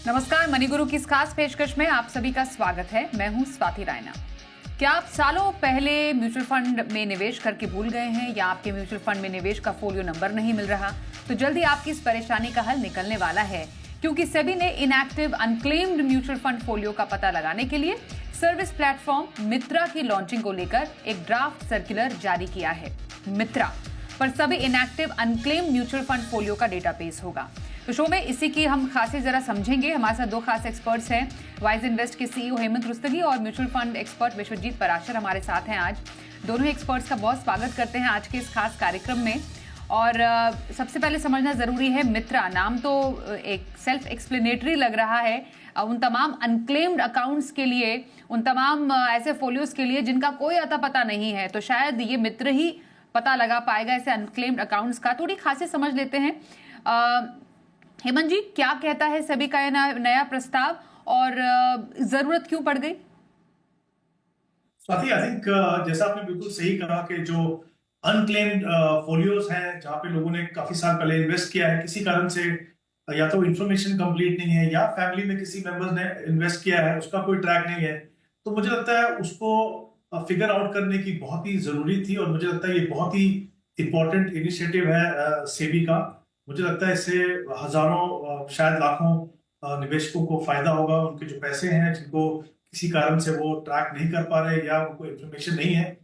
नमस्कार, मनी गुरु की इस खास पेशकश में आप सभी का स्वागत है। मैं हूं स्वाति रायना। क्या आप सालों पहले म्यूचुअल फंड में निवेश करके भूल गए हैं या आपके म्यूचुअल फंड में निवेश का फोलियो नंबर नहीं मिल रहा? तो जल्दी आपकी इस परेशानी का हल निकलने वाला है, क्योंकि सेबी ने inactive unclaimed mutual fund folio का पता लगाने के लिए सर्विस प्लेटफॉर्म मित्रा की लॉन्चिंग को लेकर एक ड्राफ्ट सर्कुलर जारी किया है। मित्रा पर सभी inactive unclaimed mutual fund folio का डेटाबेस होगा। तो शो में इसी की हम खासे जरा समझेंगे। हमारे साथ दो खास एक्सपर्ट्स हैं, वाइज इन्वेस्ट के सीईओ हेमंत रुस्तगी और mutual fund expert Vishwajeet Parashar हमारे साथ हैं आज। दोनों ही एक्सपर्ट्स का बहुत स्वागत करते हैं आज के इस खास कार्यक्रम में। और सबसे पहले समझना जरूरी है, मित्रा नाम तो एक सेल्फ एक्सप्लेनेटरी लग रहा है उन तमाम अनक्लेम्ड अकाउंट्स के लिए, उन तमाम ऐसे फोलियोज के लिए जिनका कोई अता पता नहीं है। तो शायद ये मित्र ही पता लगा पाएगा ऐसे अनक्लेम्ड अकाउंट्स का। थोड़ी खासियत समझ लेते हैं। हेमंत जी, क्या कहता है सेबी का नया प्रस्ताव और जरूरत क्यों पड़ गई? स्वाति, आई थिंक जैसा आपने बिल्कुल सही कहा कि जो अनक्लेम्ड फोलियोज हैं, जहां पे लोगों ने काफी साल पहले इन्वेस्ट किया है, किसी कारण से या तो इंफॉर्मेशन कंप्लीट नहीं है या फैमिली में किसी मेंबर्स ने इन्वेस्ट किया है, उसका कोई ट्रैक नहीं है, तो मुझे लगता है उसको फिगर आउट करने की बहुत ही जरूरी थी। और मुझे लगता है ये बहुत ही इंपॉर्टेंट इनिशिएटिव है सेबी का। मुझे लगता है इससे हजारों शायद लाखों निवेशकों को फायदा होगा। उनके जो पैसे हैं, जिनको किसी कारण से वो ट्रैक नहीं कर पा रहे या उनको इन्फॉर्मेशन नहीं है,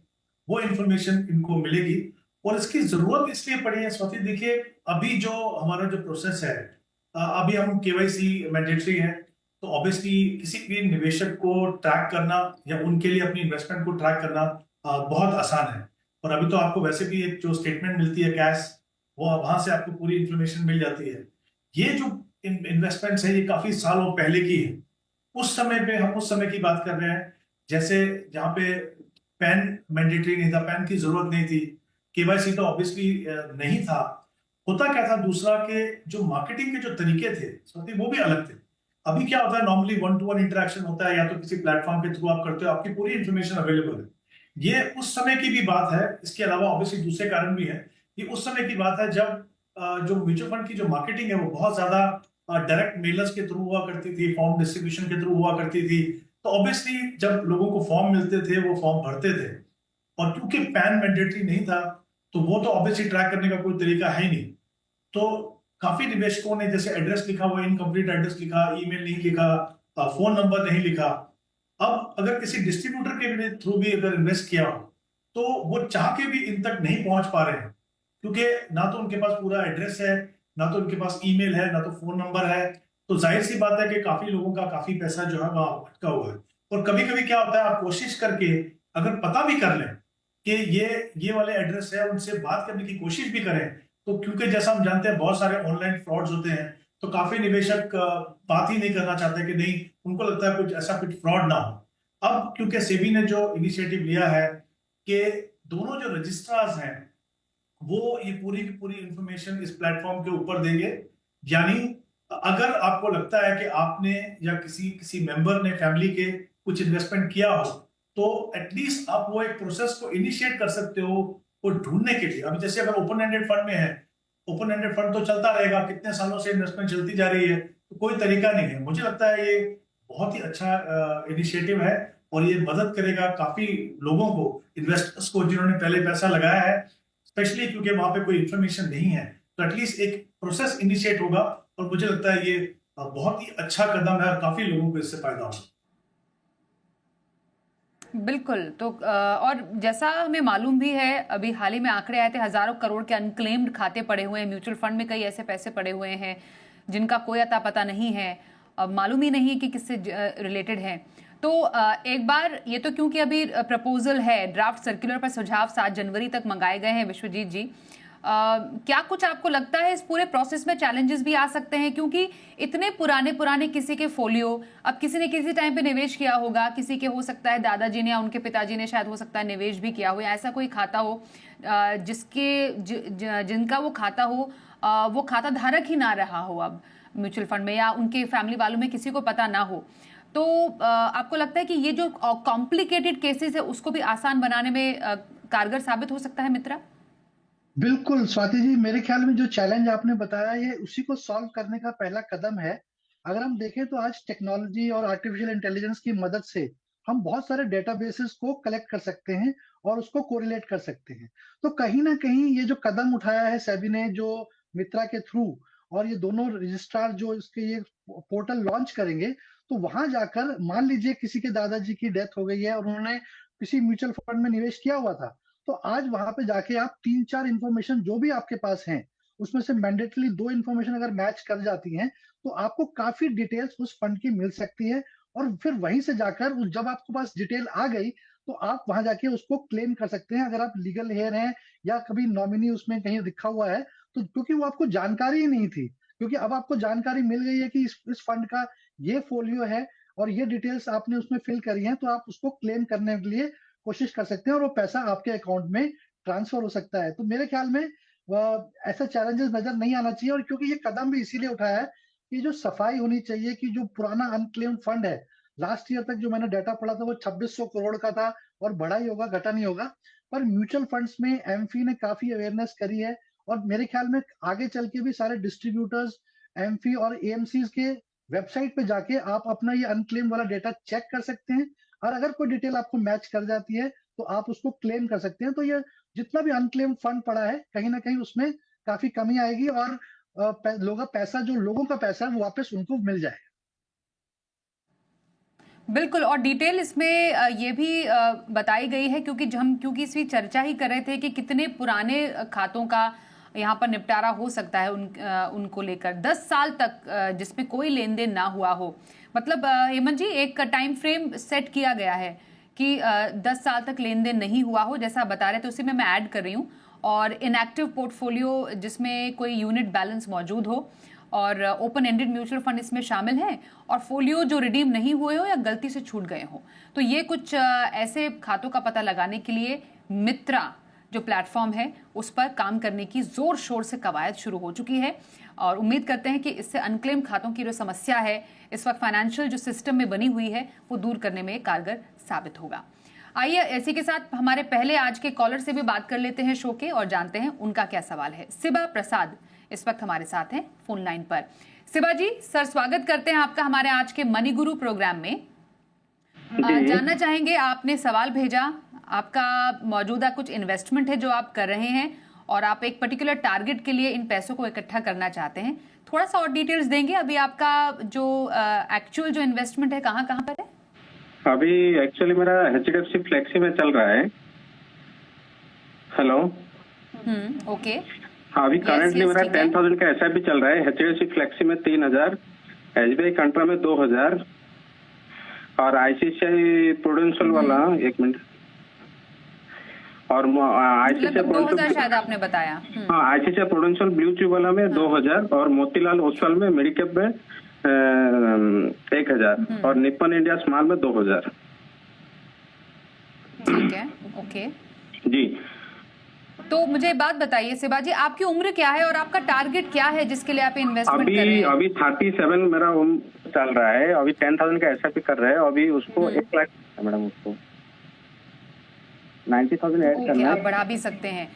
वो इन्फॉर्मेशन इनको मिलेगी। और इसकी जरूरत इसलिए पड़ी है स्वाति, देखिए अभी जो हमारा जो प्रोसेस है, अभी हम केवाईसी मैंडेटरी है, तो ऑब्वियसली किसी भी निवेशक को ट्रैक करना या उनके लिए अपनी इन्वेस्टमेंट को ट्रैक करना बहुत आसान है। और अभी तो आपको वैसे भी एक जो स्टेटमेंट मिलती है कैश, वो वहां से आपको पूरी इंफॉर्मेशन मिल जाती है। ये जो इन्वेस्टमेंट्स है, ये काफी सालों पहले की है। उस समय पे हम उस समय की बात कर रहे हैं, जैसे जहां पे पैन मैंडेटरी नहीं था, पैन की जरूरत नहीं थी, केवाईसी तो ऑब्वियसली नहीं था। होता क्या था दूसरा, के जो मार्केटिंग के जो तरीके थे वो भी अलग थे। अभी क्या होता है, normally one two one interaction होता है, या तो किसी प्लेटफॉर्म के थ्रू आप करते हो, आपकी पूरी इंफॉर्मेशन अवेलेबल है। ये उस समय की भी बात है। इसके अलावा ऑब्वियसली दूसरे कारण भी है। ये उस समय की बात है जब जो म्यूचुअल फंड की जो मार्केटिंग है वो बहुत ज्यादा डायरेक्ट मेलर्स के थ्रू हुआ करती थी, फॉर्म डिस्ट्रीब्यूशन के थ्रू हुआ करती थी। तो ऑब्वियसली जब लोगों को फॉर्म मिलते थे, वो फॉर्म भरते थे। और क्योंकि पैन मैंडेटरी नहीं था, तो वो तो ऑब्वियसली ट्रैक करने का कोई तरीका है ही नहीं। तो काफी निवेशकों ने जैसे एड्रेस लिखा, वो इनकम्प्लीट एड्रेस लिखा, ईमेल नहीं लिखा, फोन नंबर नहीं लिखा। अब अगर किसी डिस्ट्रीब्यूटर के थ्रू भी अगर इन्वेस्ट किया हो, तो वो चाह के भी इन तक नहीं पहुंच पा रहे हैं, क्योंकि ना तो उनके पास पूरा एड्रेस है, ना तो उनके पास ईमेल है, ना तो फोन नंबर है। तो जाहिर सी बात है कि काफी लोगों का काफी पैसा जो है वहां अटका हुआ है। और कभी कभी क्या होता है, आप कोशिश करके अगर पता भी कर लें कि ये वाले एड्रेस है, उनसे बात करने की कोशिश भी करें, तो क्योंकि जैसा हम जानते हैं बहुत सारे ऑनलाइन फ्रॉड्स होते हैं, तो काफी निवेशक बात ही नहीं करना चाहते, कि नहीं, उनको लगता है कुछ ऐसा कुछ फ्रॉड ना हो। अब क्योंकि सेबी ने जो इनिशिएटिव लिया है कि दोनों जो रजिस्ट्रार्स हैं, वो ये पूरी की पूरी इंफॉर्मेशन इस प्लेटफॉर्म के ऊपर देंगे। यानी अगर आपको लगता है कि आपने या किसी किसी मेंबर ने फैमिली के कुछ इन्वेस्टमेंट किया हो, तो एटलीस्ट आप वो एक प्रोसेस को इनिशिएट कर सकते हो वो ढूंढने के लिए। अभी जैसे अगर ओपन एंडेड फंड में है, ओपन एंडेड फंड तो चलता रहेगा, कितने सालों से इन्वेस्टमेंट चलती जा रही है, तो कोई तरीका नहीं है। मुझे लगता है ये बहुत ही अच्छा इनिशिएटिव है, और ये मदद करेगा काफी लोगों को, इन्वेस्टर्स को, जिन्होंने पहले पैसा लगाया है, स्पेशली क्योंकि वहां पे कोई इंफॉर्मेशन नहीं है। तो एटलीस्ट एक प्रोसेस इनिशिएट होगा, और मुझे लगता है ये बहुत ही अच्छा कदम है और काफी लोगों को इससे फायदा होगा। बिल्कुल। तो और जैसा हमें मालूम भी है, अभी हाल ही में आंकड़े आए थे, हजारों करोड़ के अनक्लेम्ड खाते पड़े हुए हैं म्यूचुअल फंड में। कई ऐसे पैसे पड़े हुए हैं जिनका कोई अता पता नहीं है, अब मालूम ही नहीं कि किससे रिलेटेड है। तो एक बार ये तो क्योंकि अभी प्रपोजल है, ड्राफ्ट सर्कुलर पर सुझाव 7 जनवरी तक मंगाए गए हैं विश्वजीत जी। क्या कुछ आपको लगता है इस पूरे प्रोसेस में चैलेंजेस भी आ सकते हैं? क्योंकि इतने पुराने पुराने किसी के फोलियो, अब किसी ने किसी टाइम पे निवेश किया होगा, किसी के हो सकता है दादाजी ने या उनके पिताजी ने शायद हो सकता है निवेश भी किया हो, या ऐसा कोई खाता हो जिनका वो खाता हो, वो खाता धारक ही ना रहा हो अब म्यूचुअल फंड में, या उनके फैमिली वालों में किसी को पता ना हो। तो आपको लगता है कि ये जो कॉम्प्लिकेटेड केसेस है उसको भी आसान बनाने में कारगर साबित हो सकता है मित्रा? बिल्कुल स्वाति जी, मेरे ख्याल में जो चैलेंज आपने बताया ये उसी को सॉल्व करने का पहला कदम है। अगर हम देखें तो आज टेक्नोलॉजी और आर्टिफिशियल इंटेलिजेंस की मदद से हम बहुत सारे डेटाबेसेस को कलेक्ट कर सकते हैं और उसको कोरिलेट कर सकते हैं। तो कहीं न कहीं ये जो कदम उठाया है सेबी ने जो मित्रा के थ्रू, और ये दोनों रजिस्ट्रार जो इसके ये पोर्टल लॉन्च करेंगे, तो वहाँ जाकर मान लीजिए किसी के दादाजी की डेथ हो गई है और उन्होंने किसी म्यूचुअल फंड में निवेश किया हुआ था, तो आज वहाँ पे जाके आप 3-4 इन्फॉर्मेशन जो भी आपके पास हैं, उसमें से मैंडेटली 2 इन्फॉर्मेशन अगर मैच कर जाती हैं, तो आपको काफ़ी डिटेल्स उस फंड की मिल सकती है, और फिर वहीं से जाकर जब आपके पास डिटेल आ गई, तो आप वहाँ जाके उसको क्लेम कर सकते हैं। अगर आप लीगल हेयर हैं या कभी नॉमिनी उसमें कहीं लिखा हुआ है, तो क्योंकि वो आपको जानकारी ही नहीं थी, क्योंकि अब आपको जानकारी मिल गई है कि इस फंड का ये फोलियो है और ये डिटेल्स आपने उसमें फिल करी हैं, तो आप उसको क्लेम करने के लिए कोशिश कर सकते हैं और वो पैसा आपके अकाउंट में ट्रांसफर हो सकता है। तो मेरे ख्याल में ऐसा चैलेंजेस नज़र नहीं आना चाहिए, और क्योंकि ये कदम भी इसीलिए उठाया है कि जो सफाई होनी चाहिए कि जो पुराना अनक्लेम्ड फंड है, लास्ट ईयर तक जो मैंने डाटा पढ़ा था वो 2600 करोड़ का था, और बढ़ा ही होगा, घटा नहीं होगा। पर म्यूचुअल फंड्स में एमफी ने काफ़ी अवेयरनेस करी है, और मेरे ख्याल में आगे चल के भी सारे डिस्ट्रीब्यूटर्स, एमफी और एएमसीज़ के वेबसाइट पे जाके आप अपना ये अनक्लेम्ड वाला डेटा चेक कर सकते हैं, और अगर कोई डिटेल आपको मैच कर जाती है, तो आप उसको क्लेम कर सकते हैं। तो ये जितना भी अनक्लेम्ड फंड पड़ा है, कहीं न कहीं उसमें काफ़ी कमी आएगी, और लोगों का पैसा है वो वापस उनको मिल जाएगा। बिल्कुल, और डिटेल इसमें ये भी बताई गई है, क्योंकि इसकी चर्चा ही कर रहे थे कि कितने पुराने खातों का यहाँ पर निपटारा हो सकता है उनको लेकर 10 साल तक जिसमें कोई लेन देन ना हुआ हो। मतलब हेमंत जी, एक टाइम फ्रेम सेट किया गया है कि 10 साल तक लेन देन नहीं हुआ हो, जैसा आप बता रहे थे उसी में मैं ऐड कर रही हूँ। और इनएक्टिव पोर्टफोलियो जिसमें कोई यूनिट बैलेंस मौजूद हो, और ओपन एंडेड म्यूचुअल फंड इसमें शामिल हैं, और फोलियो जो रिडीम नहीं हुए हो या गलती से छूट गए हो। तो ये कुछ ऐसे खातों का पता लगाने के लिए मित्रा जो प्लेटफॉर्म है उस पर काम करने की जोर शोर से कवायद शुरू हो चुकी है, और उम्मीद करते हैं कि इससे अनक्लेम खातों की जो समस्या है इस वक्त फाइनेंशियल जो सिस्टम में बनी हुई है वो दूर करने में कारगर साबित होगा। आइए इसी के साथ हमारे पहले आज के कॉलर से भी बात कर लेते हैं शो के, और जानते हैं उनका क्या सवाल है। सिबा प्रसाद इस वक्त हमारे साथ हैं फोन लाइन पर। सिबा जी सर, स्वागत करते हैं आपका हमारे आज के मनी गुरु प्रोग्राम में। जानना चाहेंगे, आपने सवाल भेजा, आपका मौजूदा कुछ इन्वेस्टमेंट है जो आप कर रहे हैं, और आप एक पर्टिकुलर टारगेट के लिए इन पैसों को इकट्ठा करना चाहते हैं। थोड़ा सा और डिटेल्स देंगे, अभी आपका जो एक्चुअल जो इन्वेस्टमेंट है कहाँ कहाँ पर है? अभी एक्चुअली मेरा HDFC फ्लेक्सी में चल रहा है। हेलो। ओके। अभी करेंटली मेरा 10,000 का SIP चल रहा है। HDFC फ्लेक्सी में 3,000, SBI कंट्रा में 2,000, और ICICI प्रूडेंशियल वाला 1 मिनट, और ICICI 2000 शायद आपने बताया। हाँ, ICICI प्रूडेंशियल ब्लू चिप वाला में 2,000, और मोतीलाल ओसवाल में मेडिकेप में 1,000, और निप्पन इंडिया स्मॉल में 2,000। ठीक है, ओके जी। तो मुझे बात बताइए सिबा जी, आपकी उम्र क्या है और आपका टारगेट क्या है जिसके लिए आप इन्वेस्टमेंट कर रहे हैं? अभी 37 मेरा उम्र चल रहा है। अभी 10,000 का SIP कर रहे हैं। अभी उसको 1 लाख मैडम, उसको 90,000 ऐड करना है। आप बढ़ा भी सकते हैं।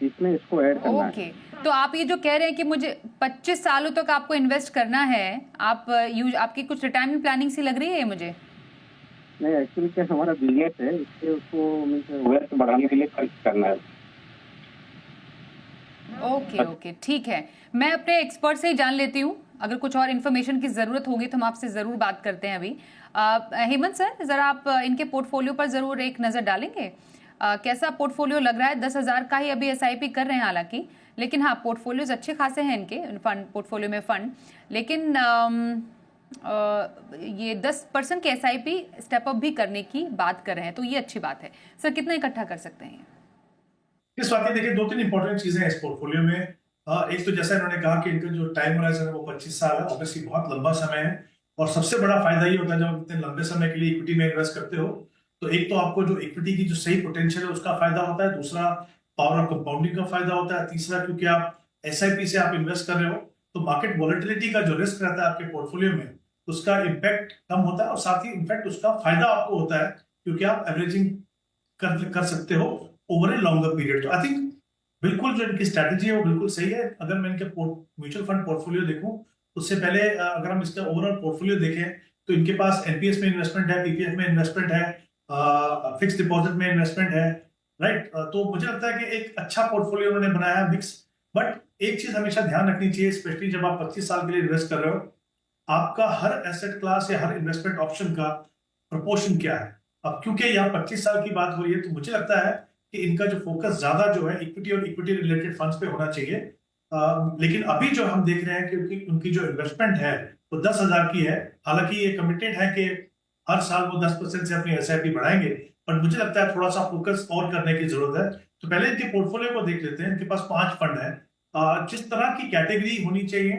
इसमें इसको ऐड करना है। ओके, तो आप ये जो कह रहे हैं कि मुझे 25 सालों तक आपको इन्वेस्ट करना है, आपकी कुछ रिटायरमेंट प्लानिंग सी लग रही है मुझे? नहीं, एक्चुअली क्या हमारा बिजनेस है, इससे उसको वेल्थ बढ़ाने के लिए खर्च करना है। ओके, ठीक है। मैं अपने एक्सपर्ट से ही जान लेती हूँ, अगर कुछ और इन्फॉर्मेशन की जरूरत होगी तो हम आपसे जरूर बात करते हैं। अभी हेमंत सर, जरा आप इनके पोर्टफोलियो पर जरूर एक नजर डालेंगे। कैसा पोर्टफोलियो लग रहा है? 10,000 का ही अभी SIP कर रहे हैं हालांकि, लेकिन हाँ पोर्टफोलियोज अच्छे खासे हैं इनके पोर्टफोलियो में फंड, लेकिन ये 10% के SIP स्टेप अप भी करने की बात कर रहे हैं, तो ये अच्छी बात है। सर कितना इकट्ठा कर सकते हैं? इस बात में देखिए 2-3 इंपॉर्टेंट चीजें हैं इस पोर्टफोलियो में। एक तो जैसा इन्होंने कहा कि इनका जो टाइम होराइजन है वो 25 साल है, ऑब्वियसली बहुत लंबा समय है, और सबसे बड़ा फायदा ये होता है जब आप इतने लंबे समय के लिए इक्विटी में इन्वेस्ट करते हो, तो एक तो आपको जो इक्विटी की जो सही पोटेंशियल है उसका फायदा होता है, दूसरा पावर ऑफ कंपाउंडिंग का फायदा होता है, तीसरा क्योंकि आप SIP से आप इन्वेस्ट कर रहे हो तो मार्केट वॉलेटिलिटी का जो रिस्क रहता है आपके पोर्टफोलियो में उसका इम्पैक्ट कम होता है, और साथ ही इनफैक्ट उसका फायदा आपको होता है क्योंकि आप एवरेजिंग कर सकते हो ओवर ए लॉन्गर पीरियड। तो आई थिंक बिल्कुल जो इनकी स्ट्रैटेजी है वो बिल्कुल सही है। अगर मैं इनके म्यूचुअल फंड पोर्टफोलियो देखूं उससे पहले अगर हम इसका ओवरऑल पोर्टफोलियो देखें तो इनके पास एनपीएस में इन्वेस्टमेंट है, पीपीएफ में इन्वेस्टमेंट है, फिक्स डिपॉजिट में इन्वेस्टमेंट है, राइट। तो मुझे लगता है कि एक अच्छा पोर्टफोलियो उन्होंने बनाया है मिक्स। बट एक चीज हमेशा ध्यान रखनी चाहिए, स्पेशली जब आप 25 साल के लिए इन्वेस्ट कर रहे हो, आपका हर एसेट क्लास या हर इन्वेस्टमेंट ऑप्शन का प्रोपोर्शन क्या है। अब क्योंकि यहाँ 25 साल की बात हो रही है, तो मुझे लगता है कि इनका जो फोकस ज्यादा जो है इक्विटी और इक्विटी रिलेटेड फंड्स पे होना चाहिए। लेकिन अभी जो हम देख रहे हैं कि उनकी जो इन्वेस्टमेंट है वो 10,000 की है। हालांकि ये कमिटेड है कि हर साल वो 10% से अपनी एसआईपी बढ़ाएंगे, पर मुझे लगता है थोड़ा सा फोकस और करने की जरूरत है। तो पहले इनके पोर्टफोलियो को देख लेते हैं। इनके पास 5 फंड है। जिस तरह की कैटेगरी होनी चाहिए,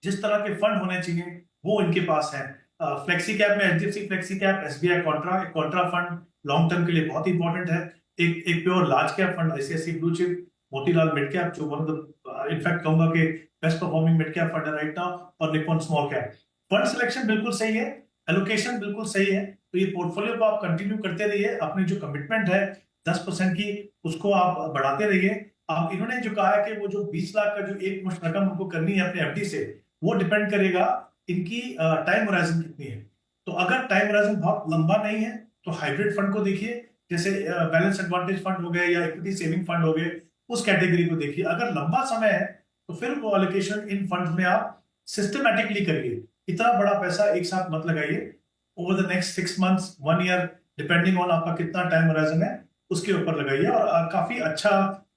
जिस तरह के फंड होने चाहिए, वो इनके पास है। फ्लेक्सी कैप में HDFC flexi cap, SBI contra, एक कॉन्ट्रा फंड लॉन्ग टर्म के लिए बहुत इंपॉर्टेंट है। एक pure large cap fund ICICI blue chip, Motilal mid cap जो वन ऑफ द इनफैक्ट कहूंगा कि best performing mid cap fund है राइट नाउ, और Nippon small cap. Fund selection बिल्कुल सही है, एलोकेशन बिल्कुल सही है। तो ये पोर्टफोलियो को आप कंटिन्यू करते रहिए। अपनी जो कमिटमेंट है 10% की, उसको आप बढ़ाते रहिए। आप इन्होंने जो कहा है कि वो जो 20 लाख का जो एक मुश्त रकम हमको करनी है अपने एफडी से, वो डिपेंड करेगा इनकी टाइम होराइजन कितनी है। तो अगर टाइम होराइजन बहुत लंबा नहीं है तो हाइब्रिड फंड को देखिए, जैसे बैलेंस एडवांटेज फंड हो गए या इक्विटी सेविंग फंड हो गए, उस कैटेगरी को देखिए। अगर लंबा समय है तो फिर वो एलोकेशन इन फंड्स में आप सिस्टमैटिकली करिए। इतना बड़ा पैसा एक साथ मत लगाइए। Over the next 6 months 1 year, depending on आपका कितना टाइम होराइजन है, उसके ऊपर लगाइए। और काफी अच्छा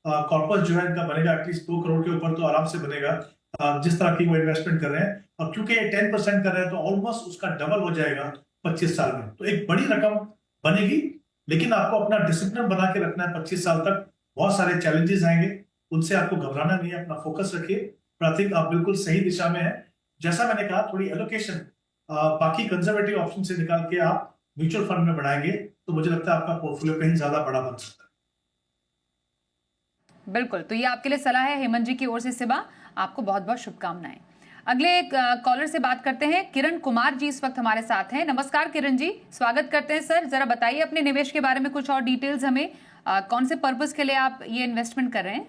कॉर्पस जो है इनका बनेगा, एटलीस्ट 2 करोड़ के ऊपर तो आराम से बनेगा जिस तरह की वो इन्वेस्टमेंट कर रहे हैं। और क्योंकि 10% कर रहे हैं तो ऑलमोस्ट उसका डबल हो जाएगा 25 साल में। तो एक बड़ी रकम बनेगी, लेकिन आपको अपना डिसिप्लिन बना के रखना है। 25 साल तक बहुत सारे चैलेंजेस आएंगे, उनसे आपको घबराना नहीं है। अपना फोकस रखिए। आई थिंक आप बिल्कुल सही दिशा में है। जैसा मैंने कहा, थोड़ी एलोकेशन बाकी कंजर्वेटिव ऑप्शन से निकाल के आप म्यूचुअल फंड में बढ़ाएंगे तो मुझे लगता है आपका पोर्टफोलियो कहीं ज्यादा बड़ा बन सकता है। बिल्कुल, तो ये आपके लिए सलाह है हेमंत जी की ओर से। सिबा, आपको बहुत बहुत शुभकामनाएं। अगले कॉलर से बात करते हैं। किरण कुमार जी इस वक्त हमारे साथ हैं। नमस्कार किरण जी, स्वागत करते हैं सर। जरा बताइए अपने निवेश के बारे में कुछ और डिटेल्स हमें। कौन से पर्पस के लिए आप ये इन्वेस्टमेंट कर रहे हैं?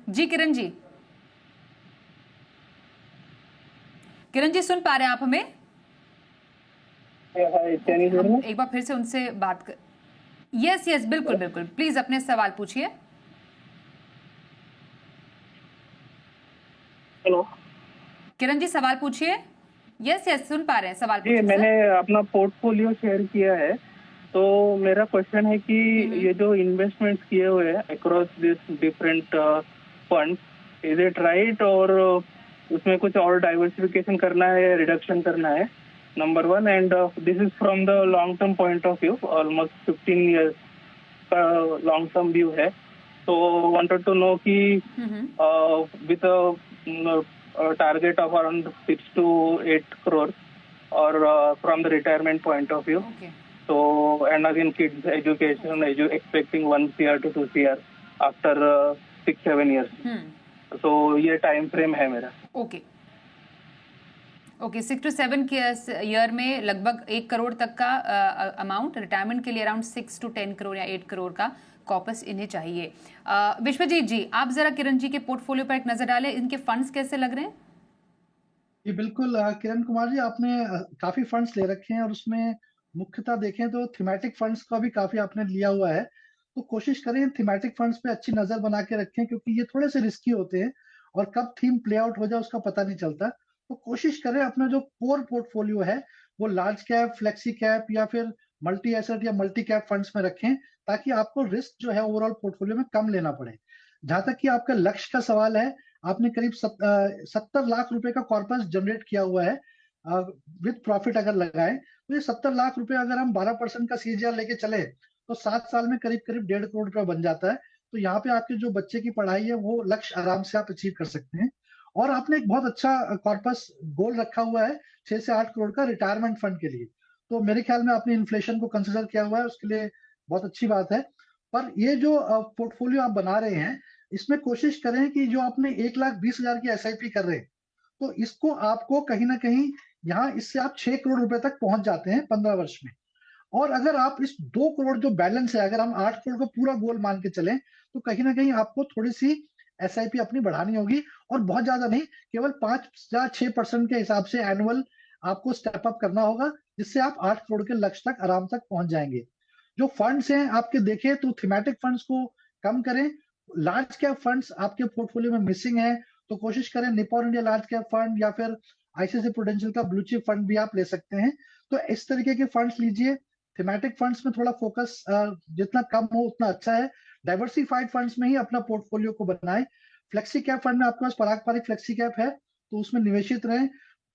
जी किरण जी, किरण जी सुन पा रहे हैं आप हमें? एक बार फिर से उनसे बात कर। यस यस, बिल्कुल बिल्कुल, प्लीज अपने सवाल पूछिए। हेलो किरण जी सवाल पूछिए। यस यस, सुन पा रहे हैं, सवाल जी। पूछिए। मैंने अपना पोर्टफोलियो शेयर किया है, तो मेरा क्वेश्चन है कि ये जो इन्वेस्टमेंट्स किए हुए हैं across this different fund, is it right, और उसमें कुछ और डाइवर्सिफिकेशन करना है, रिडक्शन करना है, number 1। And this is from the long term point of view, almost 15 years का लॉन्ग टर्म व्यू है। तो वांटेड टू नो कि with target of around 6 to 8 crores, or from the retirement point of view. Okay. So, and again kids education, expecting 1 CR to 2 CR after 6-7 years. So ये time frame है मेरा। Okay okay, 6 to 7 year में लगभग 1 करोड़ तक का amount retirement के लिए, around 6 to 10 crore या 8 करोड़ का कॉपस इन्हें चाहिए। विश्वजीत जी, आप जरा किरण जी के पोर्टफोलियो पर एक नजर डालें। इनके फंड्स कैसे लग रहे हैं? जी बिल्कुल, किरण कुमार जी, आपने काफी फंड्स ले रखे हैं और उसमें मुख्यतः देखें तो थीमेटिक फंड्स का भी काफी आपने लिया हुआ है। तो कोशिश करें थीमेटिक फंड्स पे अच्छी नजर बना के रखें, क्योंकि ये थोड़े से रिस्की होते हैं और कब थीम प्ले आउट हो जाए उसका पता नहीं चलता। तो कोशिश करें अपना जो कोर पोर्टफोलियो है वो लार्ज कैप, फ्लेक्सी कैप या फिर मल्टी एसेट या मल्टी कैप फंड्स में रखें, ताकि आपको रिस्क जो है ओवरऑल पोर्टफोलियो में कम लेना पड़े। जहां तक कि आपका लक्ष्य का सवाल है, आपने करीब 70 लाख रुपए का कॉर्पस जनरेट किया हुआ है विद प्रॉफिट अगर लगाए, तो ये 70 लाख रुपए अगर हम 12% का सीजीआर लेके चले तो 7 साल में करीब करीब 1.5 करोड़ रुपया बन जाता है। तो यहाँ पे आपके जो बच्चे की पढ़ाई है वो लक्ष्य आराम से आप अचीव कर सकते हैं। और आपने एक बहुत अच्छा कॉर्पस गोल रखा हुआ है 6 से 8 करोड़ का रिटायरमेंट फंड के लिए। तो मेरे ख्याल में आपने इन्फ्लेशन को कंसिडर किया हुआ है, उसके लिए बहुत अच्छी बात है। पर ये जो पोर्टफोलियो आप बना रहे हैं, इसमें कोशिश करें कि जो आपने 1,20,000 की एसआईपी कर रहे हैं, तो इसको आपको कहीं ना कहीं यहाँ इससे आप 6 करोड़ रुपए तक पहुंच जाते हैं 15 वर्ष में। और अगर आप इस 2 करोड़ जो बैलेंस है, अगर हम 8 करोड़ को पूरा गोल मान के चलें, तो कहीं ना कहीं आपको थोड़ी सी SIP अपनी बढ़ानी होगी, और बहुत ज्यादा नहीं, केवल 5 या 6% के हिसाब से एनुअल आपको स्टेप अप करना होगा, जिससे आप 8 करोड़ के लक्ष्य तक आराम तक पहुंच जाएंगे। जो फंड्स हैं आपके देखें तो थीमेटिक फंड्स को कम करें। लार्ज कैप फंड्स आपके पोर्टफोलियो में मिसिंग है, तो कोशिश करें Nippon India large cap fund या फिर ICICI प्रूडेंशियल का ब्लू चिप फंड भी आप ले सकते हैं। तो इस तरीके के फंड्स लीजिए। थीमेटिक फंड्स में थोड़ा फोकस जितना कम हो उतना अच्छा है। डाइवर्सिफाइड फंड्स में ही अपना पोर्टफोलियो को बनाएं। फ्लेक्सी कैप फंड में आपके पास पारंपरिक फ्लेक्सी कैप है, तो उसमें निवेशित रहें।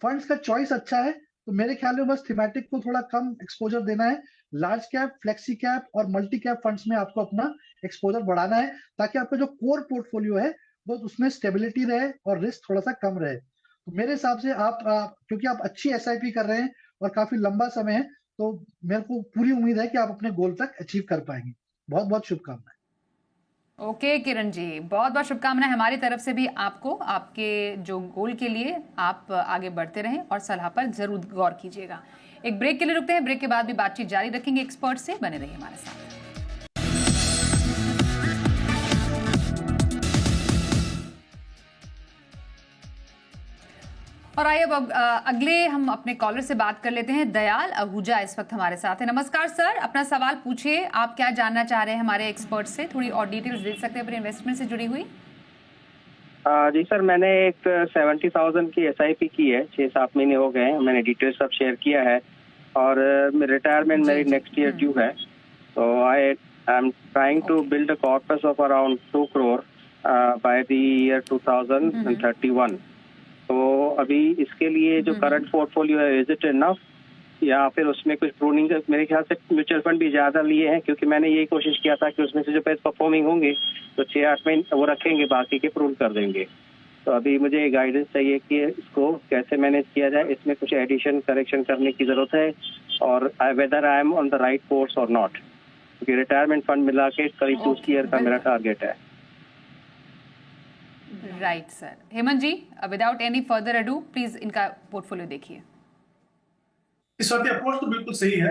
फंड्स का चॉइस अच्छा है, तो मेरे ख्याल में बस थीमेटिक को थोड़ा कम एक्सपोजर देना है। लार्ज कैप, फ्लेक्सी कैप और मल्टी कैप फंड्स में आपको अपना एक्सपोजर बढ़ाना है, ताकि आपका जो कोर पोर्टफोलियो है वो उसमें स्टेबिलिटी रहे और रिस्क थोड़ा सा कम रहे। तो मेरे हिसाब से आप क्योंकि आप अच्छी SIP कर रहे हैं और काफी लंबा समय है, तो मेरे को पूरी उम्मीद है कि आप अपने गोल तक अचीव कर पाएंगे। बहुत बहुत शुभकामनाएं। ओके किरण जी, बहुत बहुत शुभकामनाएं हमारी तरफ से भी आपको, आपके जो गोल के लिए आप आगे बढ़ते रहें और सलाह पर जरूर गौर कीजिएगा। एक ब्रेक के लिए रुकते हैं, ब्रेक के बाद भी बातचीत जारी रखेंगे एक्सपर्ट से, बने रहिए हमारे साथ। और आइए अब अगले हम अपने कॉलर से बात कर लेते हैं। दयाल आहूजा इस वक्त हमारे साथ है। नमस्कार सर, अपना सवाल पूछिए। आप क्या जानना चाह रहे हैं हमारे एक्सपर्ट से? थोड़ी और डिटेल्स दे सकते हैं अपने इन्वेस्टमेंट से जुड़ी हुई? जी सर, मैंने एक 70,000 की SIP की है, 6-7 महीने हो गए हैं। मैंने डिटेल्स सब शेयर किया है, और रिटायरमेंट मेरी नेक्स्ट ईयर ड्यू है। तो I am trying to build a corpus of around 2 crore by the year 2031। तो अभी इसके लिए जो करंट पोर्टफोलियो है, इज इट इनफ, या फिर उसमें कुछ प्रूनिंग? मेरे ख्याल से म्यूचुअल फंड भी ज्यादा लिए हैं, क्योंकि मैंने यही कोशिश किया था कि उसमें से जो पैसे परफॉर्मिंग होंगे तो 6-8 महीने वो रखेंगे, बाकी के प्रून कर देंगे। तो अभी मुझे गाइडेंस चाहिए कि इसको कैसे मैनेज किया जाए, इसमें कुछ एडिशन करेक्शन करने की जरूरत है, और whether I am on the right course और नॉट, क्योंकि रिटायरमेंट फंड मिला के करीब 2 ईयर का मेरा टारगेट है। Right sir. Hemant ji, without any further ado please इनका पोर्टफोलियो देखिए। इस वक्त अप्रोच तो बिल्कुल सही है।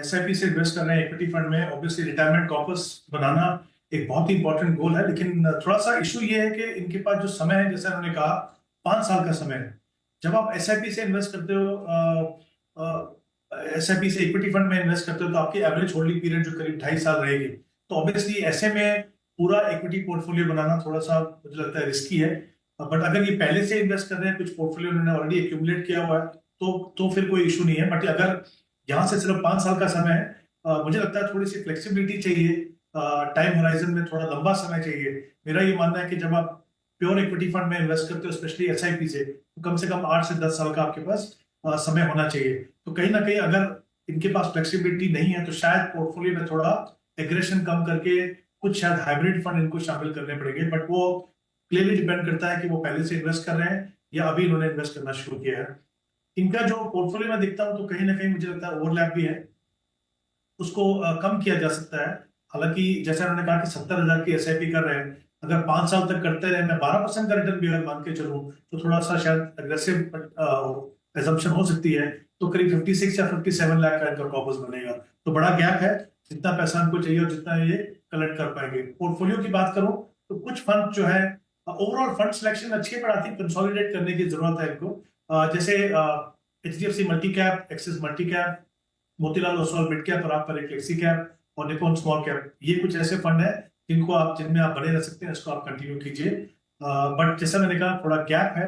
SIP से इन्वेस्ट कर रहे हैं इक्विटी फंड में। ऑब्वियसली रिटायरमेंट कॉर्पस बनाना एक बहुत ही इंपॉर्टेंट गोल है, लेकिन थोड़ा सा इशू ये है कि इनके पास जो समय है, जैसे उन्होंने कहा 5 साल का समय है। जब आप SIP से इन्वेस्ट करते हो, SIP से इक्विटी फंड में इन्वेस्ट करते हो, तो आपकी एवरेज होल्डिंग पीरियड जो करीब 2.5 साल रहेगी। तो ऑब्वियसली ऐसे में पूरा इक्विटी पोर्टफोलियो बनाना थोड़ा सा मुझे लगता है रिस्की है। बट अगर ये पहले से इन्वेस्ट कर रहे हैं, कुछ पोर्टफोलियो उन्होंने ऑलरेडी एक्यूमुलेट किया हुआ है, तो फिर कोई इशू नहीं है। बट अगर यहाँ से सिर्फ 5 साल का समय है, मुझे लगता है थोड़ी सी फ्लेक्सिबिलिटी चाहिए, टाइम होराइजन में थोड़ा लंबा समय चाहिए। मेरा ये मानना है कि जब आप प्योर इक्विटी फंड में इन्वेस्ट करते हो, स्पेशली SIP से कम 8 से 10 साल का आपके पास समय होना चाहिए। तो कहीं ना कहीं अगर इनके पास फ्लेक्सिबिलिटी नहीं है, तो शायद पोर्टफोलियो में थोड़ा एग्रेशन कम करके कुछ शायद हाइब्रिड फंड इनको शामिल करने पड़ेंगे। बट वो क्लियरली डिपेंड करता है कि वो पहले से इन्वेस्ट कर रहे हैं या अभी इन्होंने इन्वेस्ट करना शुरू किया है। इनका जो पोर्टफोलियो में देखता हूं, तो कहीं ना कहीं मुझे लगता है ओवरलैप भी है, उसको कम किया जा सकता है। हालांकि जैसा उन्होंने कहा कि 70,000 की SIP कर रहे हैं, अगर 5 साल तक करते रहे, मैं 12% का रिटर्न भी अगर मान के चलूं, तो थोड़ा सा शायद एग्रेसिव एजम्पशन हो सकती है। तो करीब 56 या 57 लाख का इनका कॉर्पस बनेगा। तो बड़ा गैप है, जितना पैसा इनको चाहिए और जितना ये कलेक्ट कर पाएंगे। पोर्टफोलियो की बात करूं तो कुछ फंड जो है, ओवरऑल फंड सिलेक्शन अच्छी है, पर आई थिंक कंसोलिडेट करने की जरूरत है इनको। जैसे HDFC multi cap, axis multi cap, Motilal Oswal mid cap, और आप पर एक फ्लेक्सी कैप और निपॉन स्मॉल कैप, ये कुछ ऐसे फंड है जिनमें आप बने रह सकते हैं। इसको आप कंटिन्यू कीजिए। बट जैसा मैंने कहा, थोड़ा गैप है,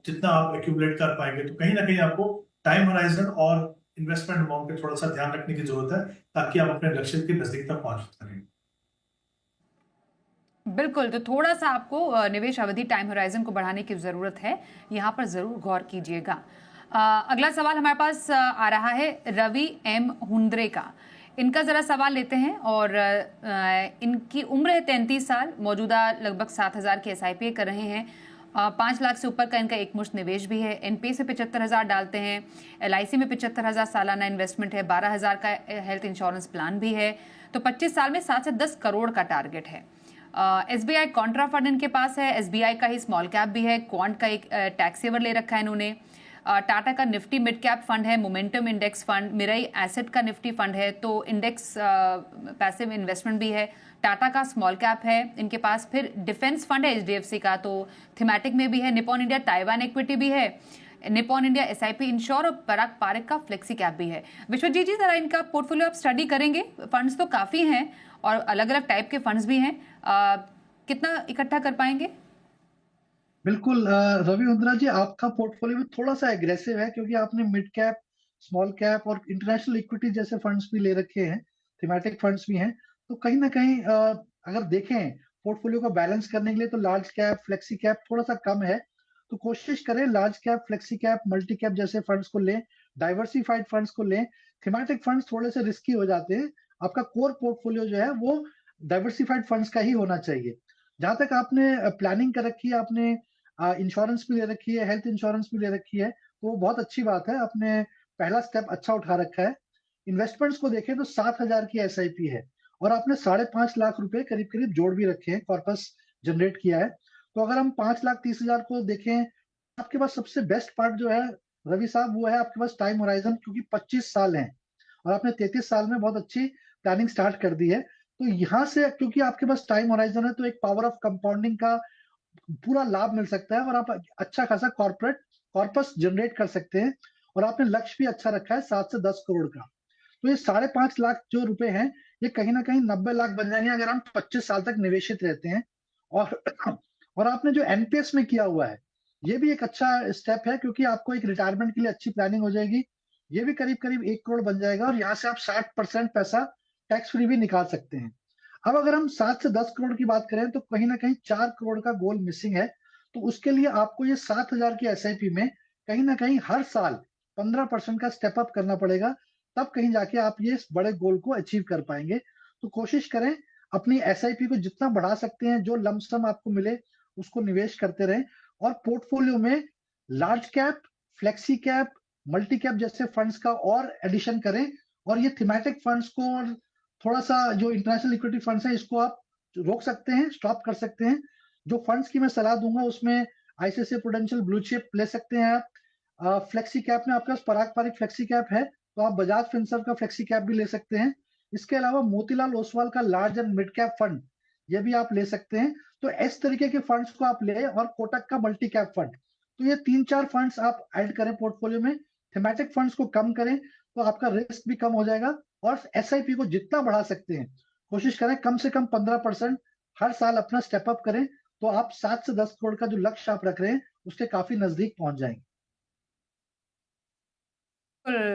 जितना आप एक्यूमुलेट कर पाएंगे। तो कहीं ना कहीं आपको टाइम होराइजन और इन्वेस्टमेंट अमाउंट पे थोड़ा सा ध्यान रखने की जरूरत है, ताकि आप अपने लक्ष्य के नजदीक तक पहुंच सकें। बिल्कुल, तो थोड़ा सा आपको निवेश अवधि, टाइम होराइजन को बढ़ाने की जरूरत है, यहाँ पर जरूर गौर कीजिएगा। अगला सवाल हमारे पास आ रहा है रवि M हुंद्रे का। इनका जरा सवाल लेते हैं। और इनकी उम्र है 33 साल, मौजूदा लगभग 7,000 की SIP कर रहे हैं। 5 लाख से ऊपर का इनका एकमुश्त निवेश भी है। NPA से 75,000 डालते हैं। LIC में 75,000 सालाना इन्वेस्टमेंट है। 12,000 का हेल्थ इंश्योरेंस प्लान भी है। तो 25 साल में 7 से 10 करोड़ का टारगेट है। SBI कॉन्ट्रा फंड इनके पास है। SBI का ही स्मॉल कैप भी है। क्वांट का एक टैक्स सेवर ले रखा है इन्होंने। टाटा का निफ्टी मिड कैप फंड है, momentum index fund, Mirae asset का निफ्टी फंड है, तो इंडेक्स पैसिव इन्वेस्टमेंट भी है, टाटा का स्मॉल कैप है इनके पास, फिर डिफेंस फंड है एचडीएफसी का, तो थीमेटिक में भी है, निपॉन इंडिया ताइवान इक्विटी भी है, निपॉन इंडिया एसआईपी इंश्योर और पराग पारिक का फ्लेक्सी कैप भी है। विश्वजीत जी जरा इनका पोर्टफोलियो आप स्टडी करेंगे, फंड्स तो काफी हैं और अलग अलग टाइप के फंड्स भी हैं, कितना इकट्ठा कर पाएंगे? बिल्कुल रवि उंद्रा जी, आपका पोर्टफोलियो में थोड़ा सा एग्रेसिव है क्योंकि आपने मिड कैप, स्मॉल कैप और इंटरनेशनल इक्विटी जैसे फंड्स भी ले रखे हैं, थीमेटिक फंड्स भी हैं। तो कहीं ना कहीं अगर देखें पोर्टफोलियो को बैलेंस करने के लिए तो लार्ज कैप, फ्लेक्सी कैप थोड़ा सा कम है। तो कोशिश करें large cap, flexi cap, multi cap जैसे फंड्स को लें, डाइवर्सिफाइड फंड्स को लें। थीमेटिक फंड्स थोड़े से रिस्की हो जाते हैं। आपका कोर पोर्टफोलियो जो है वो डाइवर्सिफाइड फंड्स का ही होना चाहिए। जहां तक आपने प्लानिंग कर रखी है, आपने इंश्योरेंस भी ले रखी है, हेल्थ इंश्योरेंस भी ले रखी है, तो वो बहुत अच्छी बात है, आपने पहला स्टेप अच्छा उठा रखा है। इन्वेस्टमेंट्स को देखें तो 7,000 की एसआईपी है और आपने 5.5 लाख रुपए करीब करीब जोड़ भी रखे हैं, कॉर्पस जनरेट किया है। तो अगर हम 5,30,000 को देखें, आपके पास सबसे बेस्ट पार्ट जो है रवि साहब वो है आपके पास टाइम होराइजन, क्योंकि 25 साल है और आपने 33 साल में बहुत अच्छी प्लानिंग स्टार्ट कर दी है। तो यहाँ से क्योंकि आपके पास टाइम होराइजन है तो एक पावर ऑफ कंपाउंडिंग का पूरा लाभ मिल सकता है और आप अच्छा खासा कॉर्पोरेट कॉर्पस जनरेट कर सकते हैं। और आपने लक्ष्य भी अच्छा रखा है 7 से 10 करोड़ का। तो ये 5.5 लाख जो रुपए हैं ये कहीं ना कहीं 90 लाख बन जाएंगे अगर हम 25 साल तक निवेशित रहते हैं। और और आपने जो एनपीएस में किया हुआ है ये भी एक अच्छा स्टेप है, क्योंकि आपको एक रिटायरमेंट के लिए अच्छी प्लानिंग हो जाएगी। ये भी करीब करीब 1 करोड़ बन जाएगा और यहाँ से आप 60% पैसा टैक्स फ्री भी निकाल सकते हैं। अब अगर हम 7 से 10 करोड़ की बात करें तो कहीं ना कहीं 4 करोड़ का गोल मिसिंग है। तो उसके लिए आपको ये 7,000 की एसआईपी में कहीं ना कहीं हर साल 15% का स्टेप अप करना पड़ेगा, तब कहीं जाके आप ये इस बड़े गोल को अचीव कर पाएंगे। तो कोशिश करें अपनी एसआईपी को जितना बढ़ा सकते हैं, जो लमसम आपको मिले उसको निवेश करते रहें और पोर्टफोलियो में large cap, flexi cap, multi cap जैसे फंड्स का और एडिशन करें। और ये थीमेटिक फंड्स को और थोड़ा सा जो इंटरनेशनल इक्विटी फंड्स हैं इसको आप रोक सकते हैं, स्टॉप कर सकते हैं। जो फंड्स की मैं सलाह दूंगा उसमें आईसीआईसीआई प्रूडेंशियल ब्लू चिप ले सकते हैं आप। फ्लेक्सी कैप में आपके पास पराग पारिक फ्लेक्सी कैप है तो आप बजाज फिनसर्व का फ्लेक्सी कैप भी ले सकते हैं। इसके अलावा मोतीलाल ओसवाल का large and mid cap fund ये भी आप ले सकते हैं। तो इस तरीके के फंड्स को आप ले, और कोटक का मल्टी कैप फंड, तो ये 3-4 फंड्स आप ऐड करें पोर्टफोलियो में। थीमेटिक फंड्स को कम करें तो आपका रिस्क भी कम हो जाएगा। और एसआईपी को जितना बढ़ा सकते हैं कोशिश करें कम से कम 15% हर साल अपना स्टेप अप करें, तो आप 7 से 10 करोड़ का जो लक्ष्य आप रख रहे हैं उसके काफी नजदीक पहुंच जाएंगे।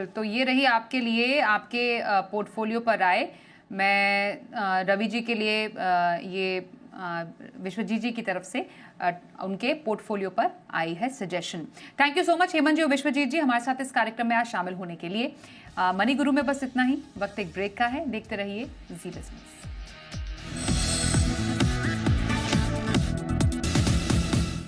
तो ये रही आपके लिए आपके पोर्टफोलियो पर राय। मैं रवि जी के लिए ये विश्वजीत जी की तरफ से उनके पोर्टफोलियो पर आई है suggestion. Thank you so much Hemant ji और विश्वजीत जी हमारे साथ इस कार्यक्रम में आज शामिल होने के लिए। मनी गुरु में बस इतना ही, वक्त एक ब्रेक का है, देखते रहिए जी बिजनेस।